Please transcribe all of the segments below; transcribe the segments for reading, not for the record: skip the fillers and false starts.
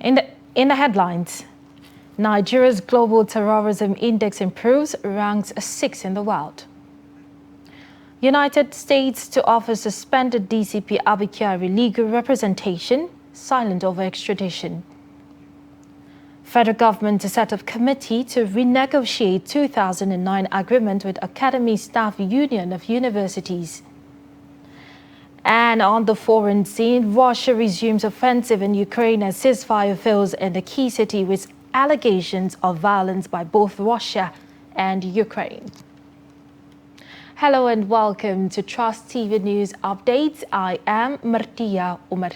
In the headlines, Nigeria's global terrorism index improves, ranks 6th in the world. United States to offer suspended DCP Abu Kyari legal representation, silent over extradition. Federal government to set up committee to renegotiate 2009 agreement with Academy Staff Union of Universities. And on the foreign scene, Russia resumes offensive in Ukraine as ceasefire fails in the key city with allegations of violence by both Russia and Ukraine. Hello and welcome to Trust TV News Updates. I am Martia Umar.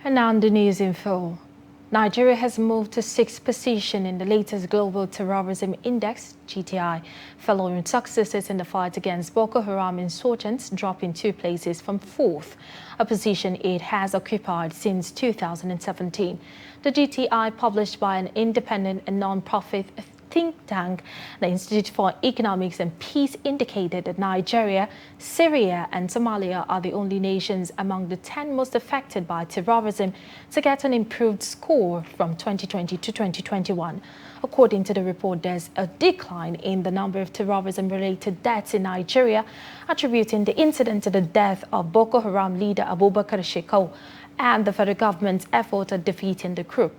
And now the news info. Nigeria has moved to 6th position in the latest Global Terrorism Index, GTI, following successes in the fight against Boko Haram insurgents, dropping 2 places from 4th, a position it has occupied since 2017. The GTI, published by an independent and non-profit think tank, the Institute for Economics and Peace, indicated that Nigeria, Syria and Somalia are the only nations among the 10 most affected by terrorism to get an improved score from 2020 to 2021. According to the report, there's a decline in the number of terrorism-related deaths in Nigeria, attributing the incident to the death of Boko Haram leader Abubakar Shekau and the federal government's effort at defeating the group.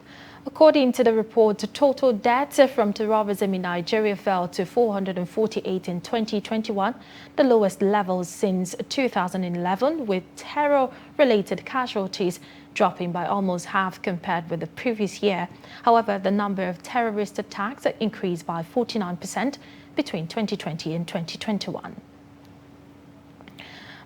According to the report, the total deaths from terrorism in Nigeria fell to 448 in 2021, the lowest level since 2011, with terror-related casualties dropping by almost half compared with the previous year. However, the number of terrorist attacks increased by 49% between 2020 and 2021.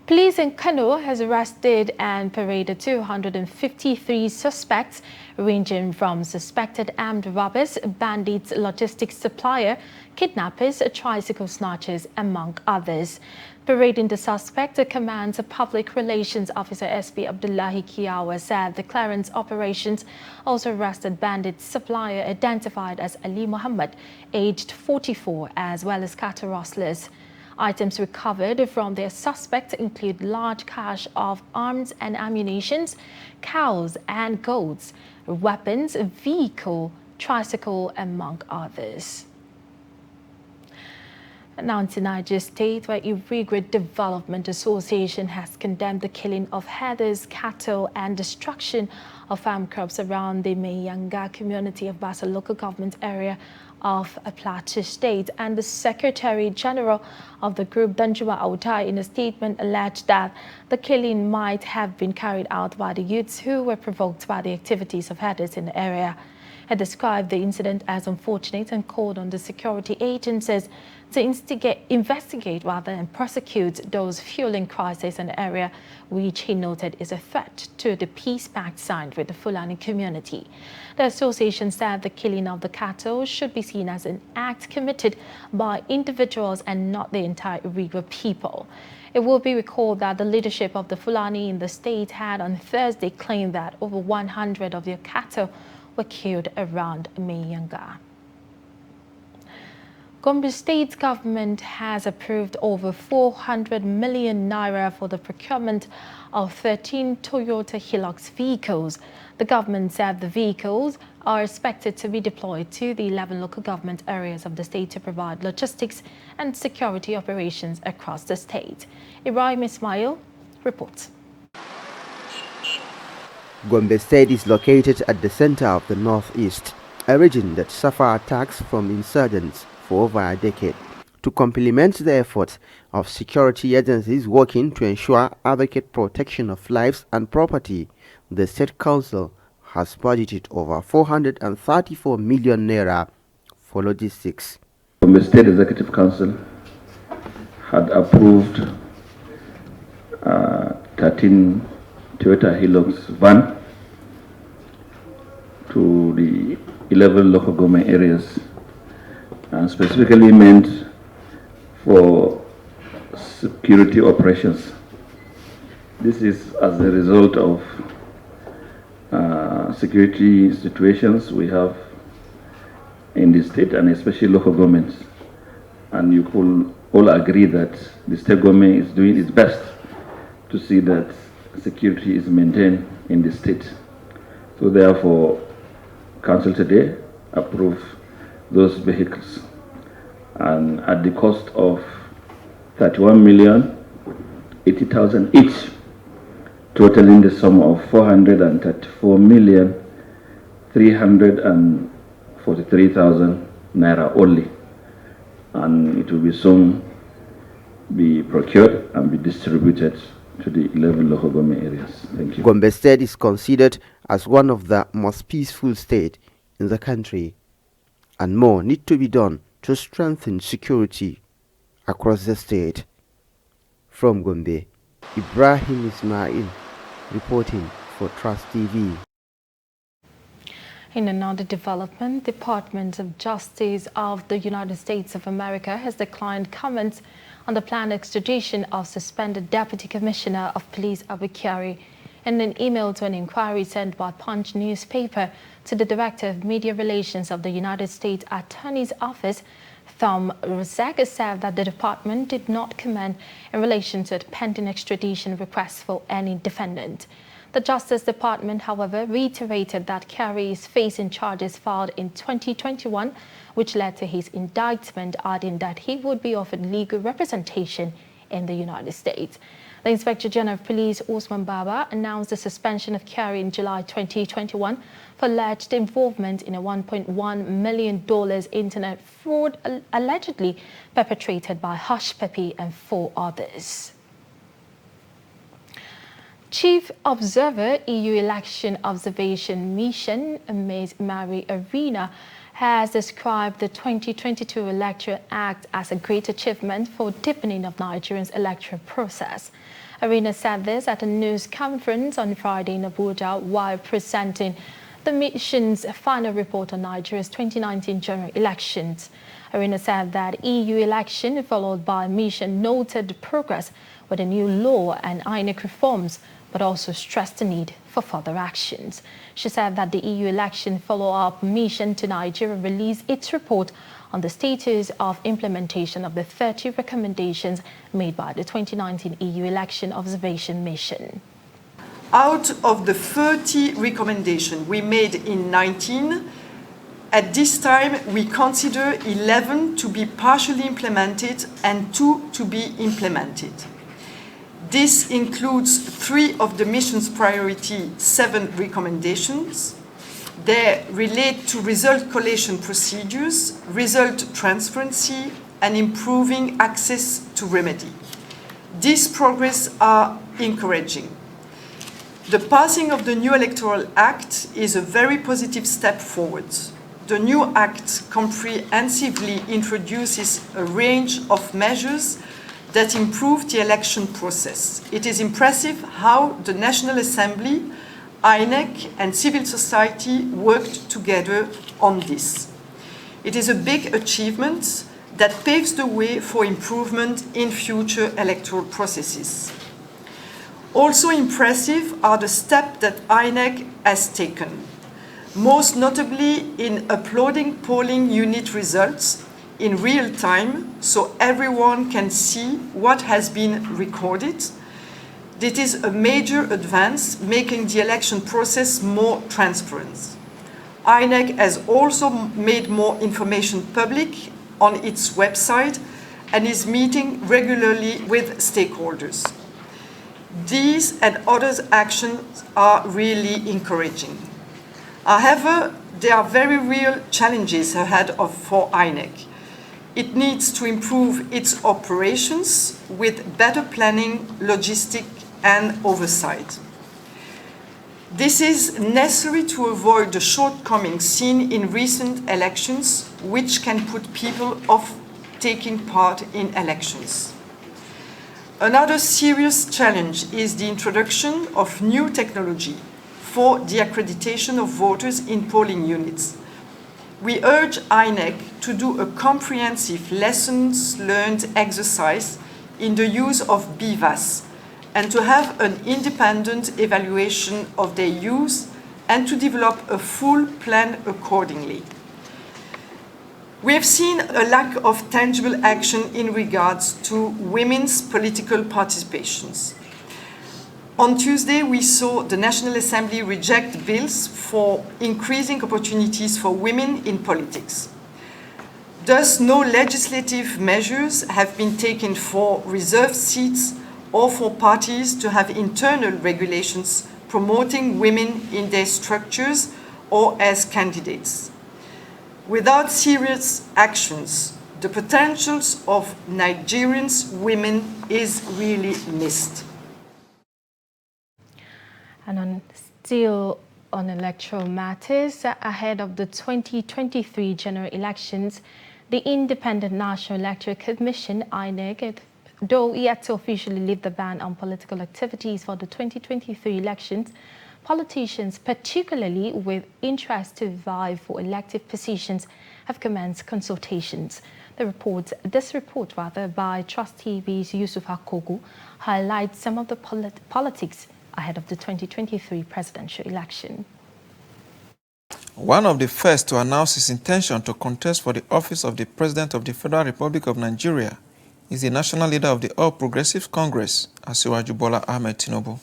Police in Kano has arrested and paraded 253 suspects, ranging from suspected armed robbers, bandits, logistics supplier, kidnappers, tricycle snatchers, among others. Parading the suspect, Command's Public Relations Officer SP Abdullahi Kiawa said the clearance operations also arrested bandit supplier identified as Ali Muhammad, aged 44, as well as cattle rustlers. Items recovered from their suspects include large cache of arms and ammunition, cows and goats, weapons, vehicle, tricycle, among others. Now to Niger State, where Irregular Development Association has condemned the killing of herders, cattle and destruction of farm crops around the Mayanga community of Bassa local government area of Plateau State. And the Secretary General of the group, Danjuma Autai, in a statement alleged that the killing might have been carried out by the youths who were provoked by the activities of herders in the area. He described the incident as unfortunate and called on the security agencies to investigate and prosecute those fueling crisis in the area, which he noted is a threat to the peace pact signed with the Fulani community. The association said the killing of the cattle should be seen as an act committed by individuals and not the entire Irregular people. It will be recalled that the leadership of the Fulani in the state had on Thursday claimed that over 100 of their cattle were killed around Mayanga. Gombe State government has approved over 400 million naira for the procurement of 13 Toyota Hilux vehicles. The government said the vehicles are expected to be deployed to the 11 local government areas of the state to provide logistics and security operations across the state. Ibrahim Ismail reports. Gombe State is located at the center of the northeast, a region that suffered attacks from insurgents for over a decade. To complement the efforts of security agencies working to ensure adequate protection of lives and property, the State Council has budgeted over 434 million naira for logistics. The State Executive Council had approved 13 Toyota Hilux van to the 11 local government areas, specifically meant for security operations. This is as a result of security situations we have in the state and especially local governments. and you could all agree that the state government is doing its best to see that security is maintained in the state. So therefore, Council today approved those vehicles, and at the cost of 31,080,000 each, totaling the sum of 434,343,000 naira only, and it will be soon be procured and be distributed to the 11 local government areas. Thank you. Gombe State is considered as one of the most peaceful states in the country, and more need to be done to strengthen security across the state. From Gombe, Ibrahim Ismail reporting for Trust TV. In another development, the Department of Justice of the United States of America has declined comments on the planned extradition of suspended Deputy Commissioner of Police Abu Kyari. In an email to an inquiry sent by Punch newspaper to the Director of Media Relations of the United States Attorney's Office, Thom Rozek said that the department did not comment in relation to the pending extradition request for any defendant. The Justice Department, however, reiterated that Kyari is facing charges filed in 2021, which led to his indictment, adding that he would be offered legal representation in the United States. The Inspector General of Police, Osman Baba, announced the suspension of Kyari in July 2021 for alleged involvement in a $1.1 million internet fraud allegedly perpetrated by Hush Puppy and 4 others. Chief Observer, EU Election Observation Mission, Ms. Mary Arena, has described the 2022 Electoral Act as a great achievement for deepening of Nigeria's electoral process. Arena said this at a news conference on Friday in Abuja while presenting the mission's final report on Nigeria's 2019 general elections. Arena said that EU election, followed by mission, noted progress with a new law and INEC reforms, but also stressed the need for further actions. She said that the EU election follow-up mission to Nigeria released its report on the status of implementation of the 30 recommendations made by the 2019 EU election observation mission. Out of the 30 recommendations we made in 19, at this time we consider 11 to be partially implemented and 2 to be implemented. This includes 3 of the mission's priority 7 recommendations. They relate to result collation procedures, result transparency, and improving access to remedy. These progress are encouraging. The passing of the new Electoral Act is a very positive step forward. The new Act comprehensively introduces a range of measures that improve the election process. It is impressive how the National Assembly, INEC, and civil society worked together on this. It is a big achievement that paves the way for improvement in future electoral processes. Also impressive are the steps that INEC has taken, most notably in uploading polling unit results in real time so everyone can see what has been recorded. This is a major advance, making the election process more transparent. INEC has also made more information public on its website and is meeting regularly with stakeholders. These and other actions are really encouraging. However, there are very real challenges ahead for INEC. It needs to improve its operations with better planning, logistics, and oversight. This is necessary to avoid the shortcomings seen in recent elections, which can put people off taking part in elections. Another serious challenge is the introduction of new technology for the accreditation of voters in polling units. We urge INEC to do a comprehensive lessons learned exercise in the use of BVAS and to have an independent evaluation of their use and to develop a full plan accordingly. We have seen a lack of tangible action in regards to women's political participations. On Tuesday, we saw the National Assembly reject bills for increasing opportunities for women in politics. Thus, no legislative measures have been taken for reserved seats or for parties to have internal regulations promoting women in their structures or as candidates. Without serious actions, the potentials of Nigerians' women is really missed. And still on electoral matters, ahead of the 2023 general elections, the Independent National Electoral Commission, INEC, though yet to officially lift the ban on political activities for the 2023 elections, politicians, particularly with interest to vie for elective positions, have commenced consultations. This report by Trust TV's Yusuf Akogu highlights some of the politics ahead of the 2023 presidential election. One of the first to announce his intention to contest for the office of the President of the Federal Republic of Nigeria is the national leader of the All Progressives Congress, Asiwaju Bola Ahmed Tinubu.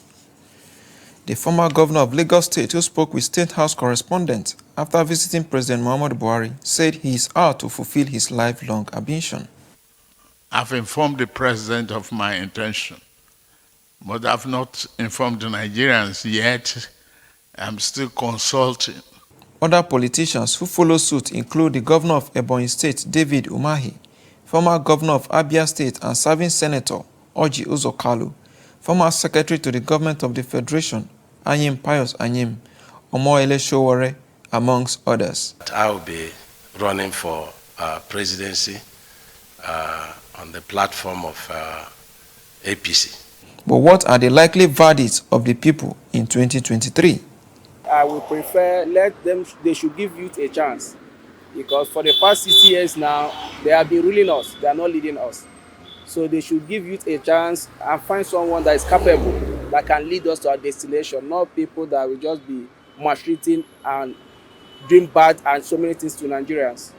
The former governor of Lagos State, who spoke with State House correspondents after visiting President Muhammadu Buhari, said he is out to fulfill his lifelong ambition. I've informed the President of my intention, but I've not informed the Nigerians yet. I'm still consulting. Other politicians who follow suit include the governor of Ebonyi State, David Umahi, former governor of Abia State and serving senator, Orji Uzor Kalu, former secretary to the government of the Federation, Anyim Pius Anyim, Omoyele Sowore, amongst others. I will be running for presidency on the platform of APC. But what are the likely verdicts of the people in 2023? I would prefer they should give youth a chance, because for the past 60 years now, they have been ruling us, they are not leading us. So they should give youth a chance and find someone that is capable, that can lead us to our destination, not people that will just be maltreating and doing bad and so many things to Nigerians.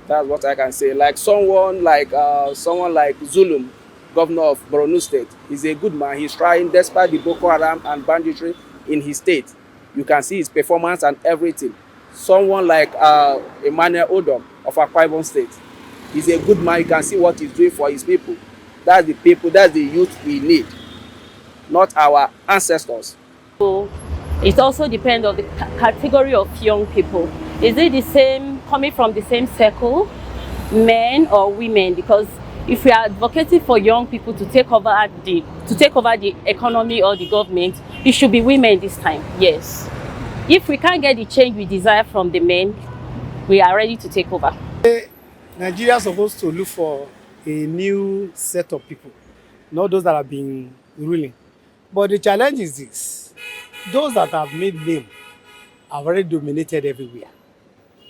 That's what I can say. Like someone like Zulum, governor of Borno State, is a good man. He's trying, despite the Boko Haram and banditry in his state. You can see his performance and everything. Someone like Emmanuel Odom of Akwa Ibom State, he's a good man. You can see what he's doing for his people. That's the people, that's the youth we need, not our ancestors. So it also depends on the category of young people. Is it the same, coming from the same circle, men or women? Because if we are advocating for young people to take over the economy or the government, it should be women this time. Yes. If we can't get the change we desire from the men, we are ready to take over. Nigeria is supposed to look for a new set of people, not those that have been ruling. But the challenge is this: those that have made name have already dominated everywhere.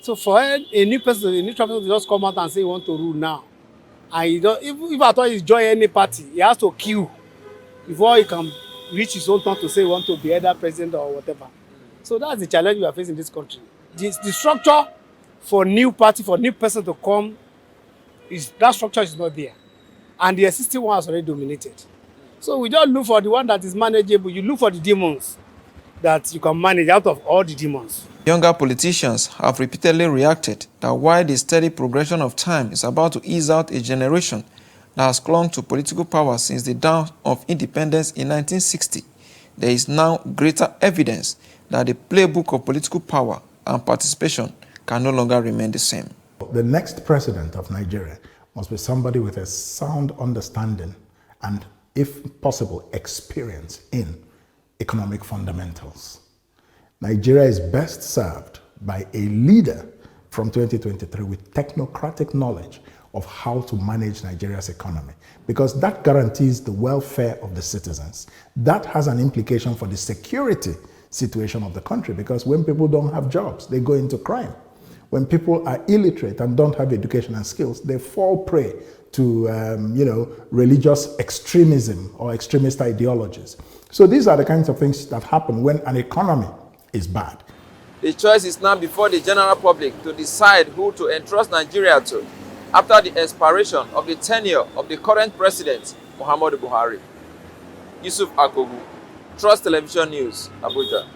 So for a new person to just come out and say he wants to rule now, and if at all he's join any party, he has to queue before he can reach his own turn to say he wants to be either president or whatever. So that's the challenge we are facing in this country. The structure for new party, for new person to come, that structure is not there. And the existing one has already dominated. So we just look for the one that is manageable. You look for the demons that you can manage out of all the demons. Younger politicians have repeatedly reacted that while the steady progression of time is about to ease out a generation that has clung to political power since the dawn of independence in 1960, there is now greater evidence that the playbook of political power and participation can no longer remain the same. The next president of Nigeria must be somebody with a sound understanding and, if possible, experience in economic fundamentals. Nigeria is best served by a leader from 2023 with technocratic knowledge of how to manage Nigeria's economy, because that guarantees the welfare of the citizens. That has an implication for the security situation of the country, because when people don't have jobs, they go into crime. When people are illiterate and don't have education and skills, they fall prey to religious extremism or extremist ideologies. So these are the kinds of things that happen when an economy is bad. The choice is now before the general public to decide who to entrust Nigeria to after the expiration of the tenure of the current president, Muhammadu Buhari. Yusuf Akogu, Trust Television News, Abuja.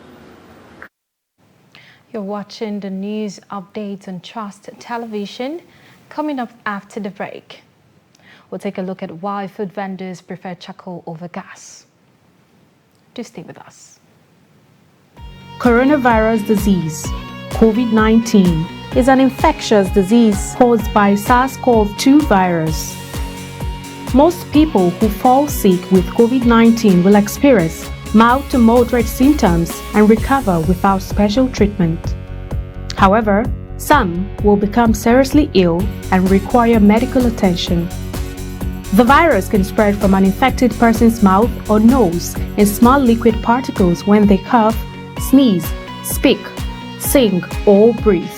You're watching the news updates on Trust Television. Coming up after the break, we'll take a look at why food vendors prefer charcoal over gas. Do stay with us. Coronavirus disease, COVID-19, is an infectious disease caused by SARS-CoV-2 virus. Most people who fall sick with COVID-19 will experience mild to moderate symptoms and recover without special treatment. However, some will become seriously ill and require medical attention. The virus can spread from an infected person's mouth or nose in small liquid particles when they cough, sneeze, speak, sing, or breathe.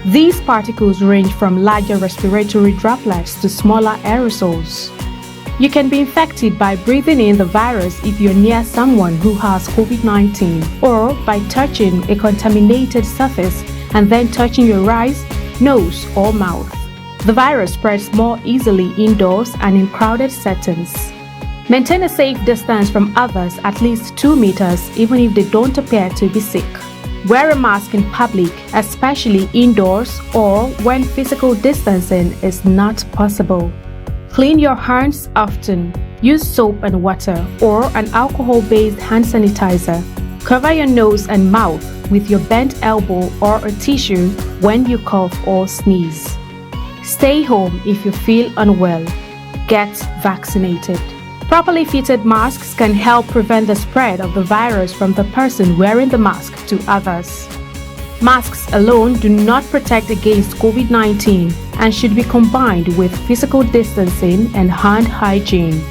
These particles range from larger respiratory droplets to smaller aerosols. You can be infected by breathing in the virus if you're near someone who has COVID-19 or by touching a contaminated surface and then touching your eyes, nose, or mouth. The virus spreads more easily indoors and in crowded settings. Maintain a safe distance from others at least 2 meters even if they don't appear to be sick. Wear a mask in public, especially indoors or when physical distancing is not possible. Clean your hands often. Use soap and water or an alcohol-based hand sanitizer. Cover your nose and mouth with your bent elbow or a tissue when you cough or sneeze. Stay home if you feel unwell. Get vaccinated. Properly fitted masks can help prevent the spread of the virus from the person wearing the mask to others. Masks alone do not protect against COVID-19 and should be combined with physical distancing and hand hygiene.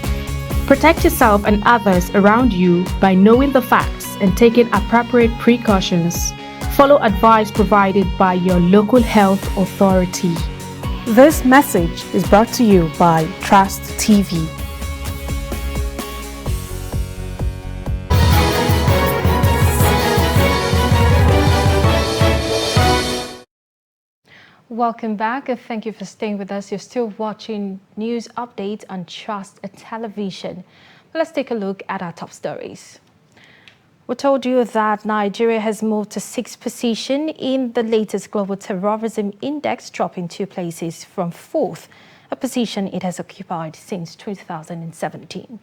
Protect yourself and others around you by knowing the facts and taking appropriate precautions. Follow advice provided by your local health authority. This message is brought to you by Trust TV. Welcome back. Thank you for staying with us. You're still watching news updates on Trust Television. Let's take a look at our top stories. We told you that Nigeria has moved to 6th position in the latest Global Terrorism Index, dropping 2 places from 4th, a position it has occupied since 2017.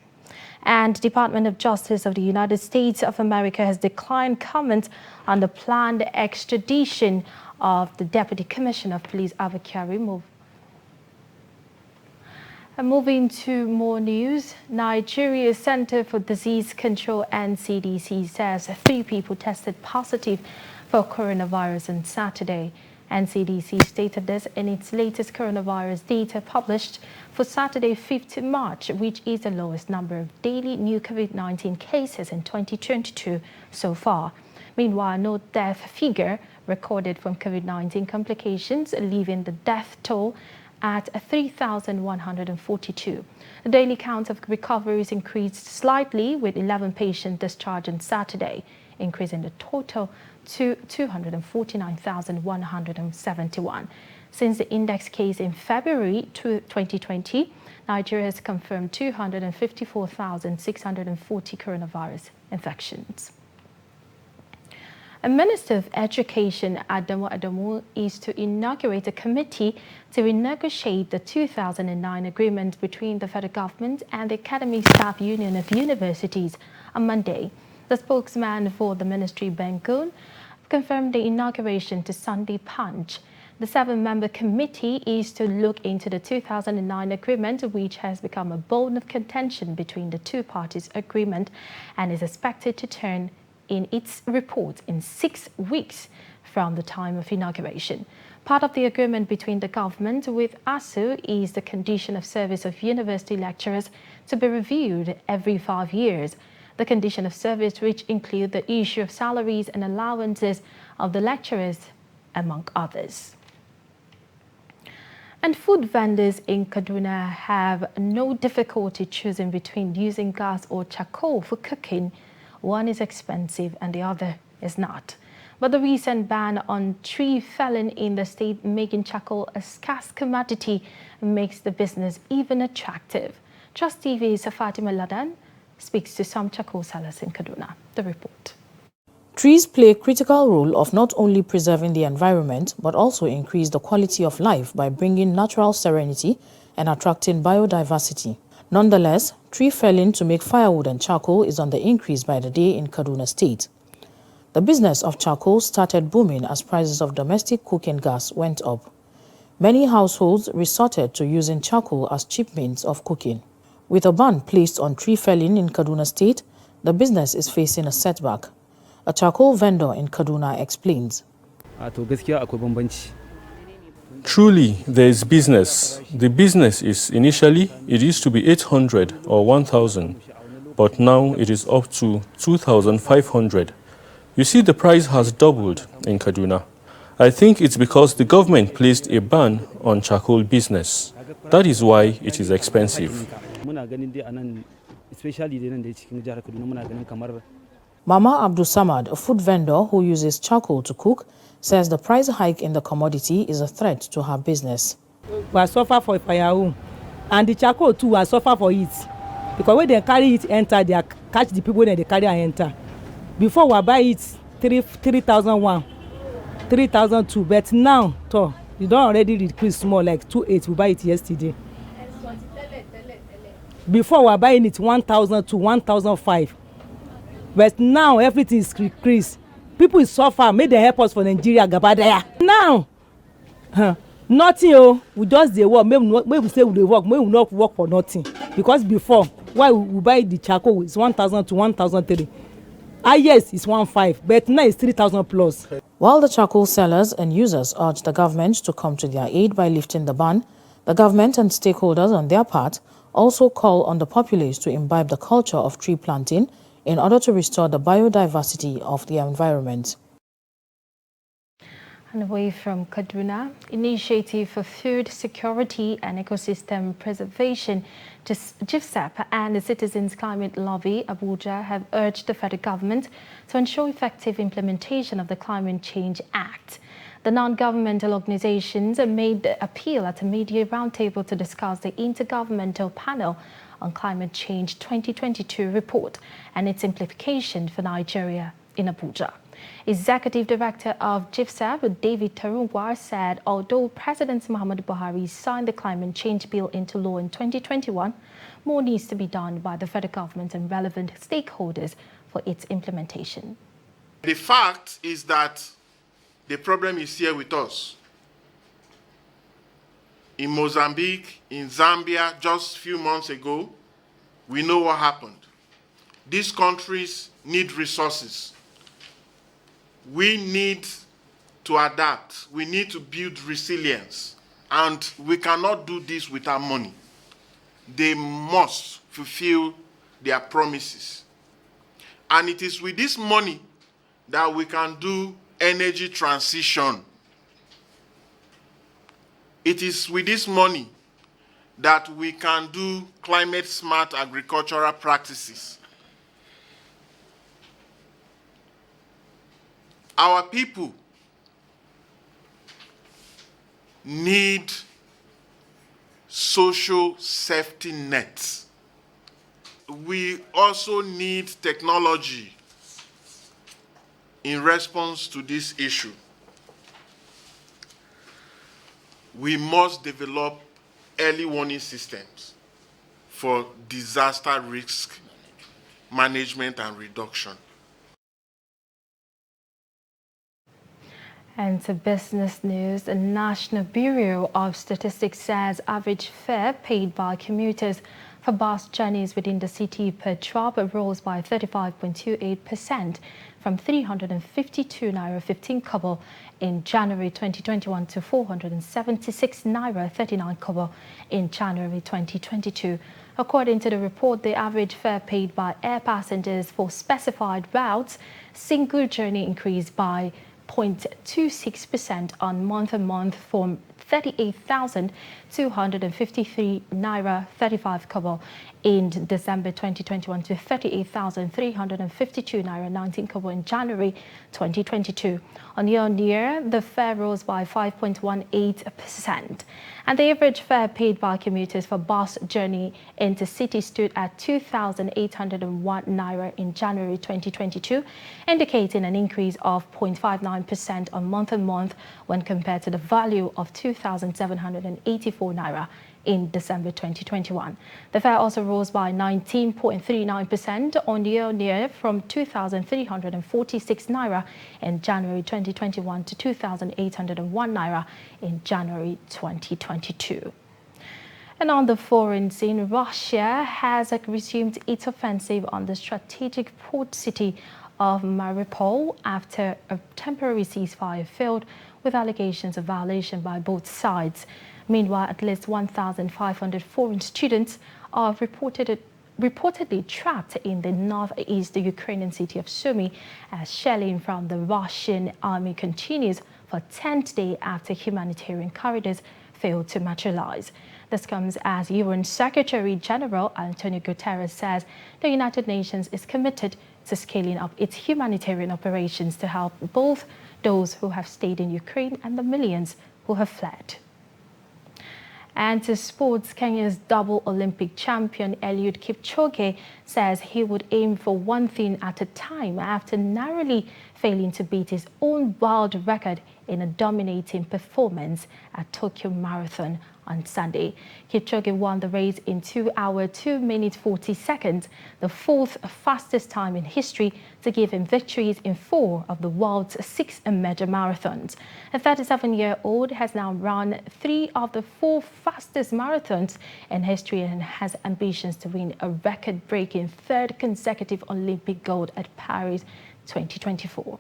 And the Department of Justice of the United States of America has declined comment on the planned extradition of the Deputy Commissioner of Police, Abakari. Moving to more news, Nigeria's Center for Disease Control (NCDC) says 3 people tested positive for coronavirus on Saturday. NCDC stated this in its latest coronavirus data published for Saturday, 5th March, which is the lowest number of daily new COVID-19 cases in 2022 so far. Meanwhile, no death figure recorded from COVID-19 complications, leaving the death toll at 3,142. The daily count of recoveries increased slightly, with 11 patients discharged on Saturday, increasing the total to 249,171. Since the index case in February 2020, Nigeria has confirmed 254,640 coronavirus infections. A Minister of Education, Adamu, is to inaugurate a committee to renegotiate the 2009 agreement between the federal government and the Academic Staff Union of Universities on Monday. The spokesman for the ministry, Bengun, confirmed the inauguration to Sunday Punch. The 7-member committee is to look into the 2009 agreement, which has become a bone of contention between the two parties' agreement and is expected to turn in its report in 6 weeks from the time of inauguration. Part of the agreement between the government with ASU is the condition of service of university lecturers to be reviewed every 5 years. The condition of service, which include the issue of salaries and allowances of the lecturers, among others. And food vendors in Kaduna have no difficulty choosing between using gas or charcoal for cooking. One is expensive and the other is not. But the recent ban on tree felling in the state, making charcoal a scarce commodity, makes the business even attractive. Trust TV's Fatima Ladan speaks to some charcoal sellers in Kaduna. The report. Trees play a critical role of not only preserving the environment, but also increase the quality of life by bringing natural serenity and attracting biodiversity. Nonetheless, tree felling to make firewood and charcoal is on the increase by the day in Kaduna State. The business of charcoal started booming as prices of domestic cooking gas went up. Many households resorted to using charcoal as cheap means of cooking. With a ban placed on tree felling in Kaduna State, the business is facing a setback. A charcoal vendor in Kaduna explains. Truly, there is business. The business is initially, it used to be 800 or 1,000, but now it is up to 2,500. You see, the price has doubled in Kaduna. I think it's because the government placed a ban on charcoal business. That is why it is expensive. Mama Abdul Samad, a food vendor who uses charcoal to cook, says the price hike in the commodity is a threat to her business. We suffer for firewood, and the charcoal too will suffer for it. Because when they carry it enter, they catch the people and they carry and enter. Before we buy it 3,001, 3,002, but now you don't already decrease small like 2,800. We buy it yesterday. Before we are buying it 1,000 to 1,005. But now everything is increased. People suffer. May they help us for Nigeria, Gabadaya. Now, nothing. We just dey work. Maybe we say we dey work. Maybe we not work for nothing. Because before, why we buy the charcoal is 1,000 to 1,003. Yes, it's 1,500. But now it's 3,000 plus. While the charcoal sellers and users urge the government to come to their aid by lifting the ban, the government and stakeholders on their part also call on the populace to imbibe the culture of tree planting in order to restore the biodiversity of the environment. And away from Kaduna, Initiative for Food Security and Ecosystem Preservation, GIFSAP, and the Citizens Climate Lobby, Abuja, have urged the federal government to ensure effective implementation of the Climate Change Act. The non-governmental organizations made the appeal at a media roundtable to discuss the Intergovernmental Panel on Climate Change 2022 report and its implication for Nigeria in Abuja. Executive Director of GIFSAP, David Tarungwa, said although President Muhammadu Buhari signed the Climate Change Bill into law in 2021, more needs to be done by the federal government and relevant stakeholders for its implementation. The fact is that the problem is here with us. In Mozambique, in Zambia, just a few months ago, we know what happened. These countries need resources. We need to adapt. We need to build resilience. And we cannot do this without money. They must fulfill their promises. And it is with this money that we can do energy transition. It is with this money that we can do climate-smart agricultural practices. Our people need social safety nets. We also need technology in response to this issue. We must develop early warning systems for disaster risk management and reduction. And to business news, the National Bureau of Statistics says average fare paid by commuters for bus journeys within the city per trip rose by 35.28% from 352 naira 15 kobo in January 2021 to 476 naira 39 kobo in January 2022. According to the report, the average fare paid by air passengers for specified routes single journey increased by 0.26% on month-on-month from 38,253 naira 35 kobo in December 2021 to 38,352 naira 19 kobo in January 2022. On year-on-year, the fare rose by 5.18%, and the average fare paid by commuters for bus journey into city stood at 2,801 naira in January 2022, indicating an increase of 0.59% on month-on-month when compared to the value of 2,784 naira in December 2021. The fare also rose by 19.39% on year-on-year from 2,346 naira in January 2021 to 2,801 naira in January 2022. And on the foreign scene, Russia has resumed its offensive on the strategic port city of Mariupol after a temporary ceasefire failed, with allegations of violation by both sides. Meanwhile, at least 1,500 foreign students are reportedly trapped in the northeast Ukrainian city of Sumy as shelling from the Russian army continues for 10th day after humanitarian corridors failed to materialize. This comes as UN Secretary General Antonio Guterres says the United Nations is committed to scaling up its humanitarian operations to help both those who have stayed in Ukraine and the millions who have fled. And to sports, Kenya's double Olympic champion Eliot Kipchoge says he would aim for one thing at a time after narrowly failing to beat his own world record in a dominating performance at Tokyo Marathon on Sunday. Kipchoge won the race in 2 hours, 2 minutes, 40 seconds, the fourth fastest time in history to give him victories in 4 of the world's 6 major marathons. A 37-year-old has now run 3 of the 4 fastest marathons in history and has ambitions to win a record-breaking 3rd consecutive Olympic gold at Paris 2024.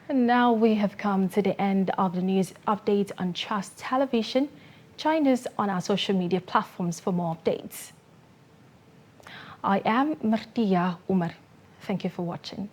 And now we have come to the end of the news update on Trust Television. Join us on our social media platforms for more updates. I am Martia Umar. Thank you for watching.